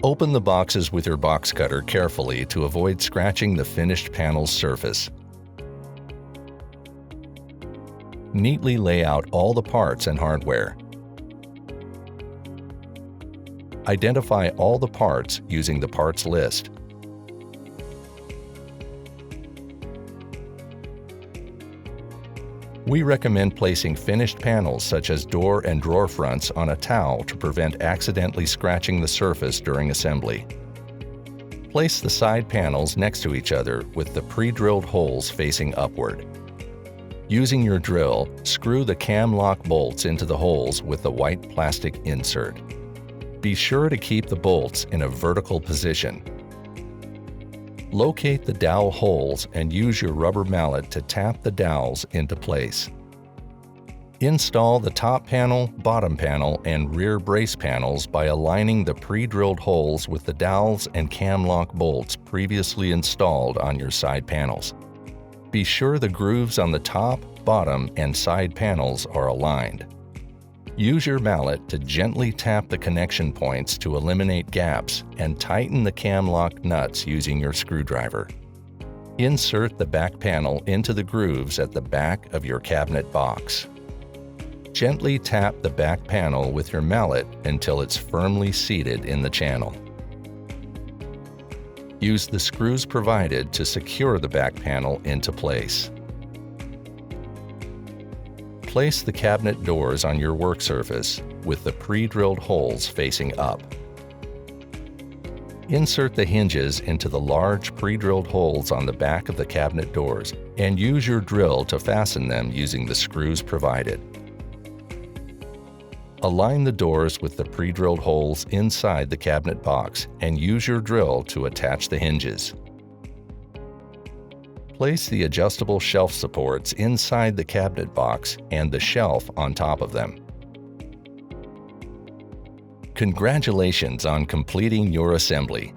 Open the boxes with your box cutter carefully to avoid scratching the finished panel's surface. Neatly lay out all the parts and hardware. Identify all the parts using the parts list. We recommend placing finished panels such as door and drawer fronts on a towel to prevent accidentally scratching the surface during assembly. Place the side panels next to each other with the pre-drilled holes facing upward. Using your drill, screw the cam lock bolts into the holes with the white plastic insert. Be sure to keep the bolts in a vertical position. Locate the dowel holes and use your rubber mallet to tap the dowels into place. Install the top panel, bottom panel, and rear brace panels by aligning the pre-drilled holes with the dowels and cam lock bolts previously installed on your side panels. Be sure the grooves on the top, bottom, and side panels are aligned. Use your mallet to gently tap the connection points to eliminate gaps and tighten the cam lock nuts using your screwdriver. Insert the back panel into the grooves at the back of your cabinet box. Gently tap the back panel with your mallet until it's firmly seated in the channel. Use the screws provided to secure the back panel into place. Place the cabinet doors on your work surface with the pre-drilled holes facing up. Insert the hinges into the large pre-drilled holes on the back of the cabinet doors and use your drill to fasten them using the screws provided. Align the doors with the pre-drilled holes inside the cabinet box and use your drill to attach the hinges. Place the adjustable shelf supports inside the cabinet box and the shelf on top of them. Congratulations on completing your assembly.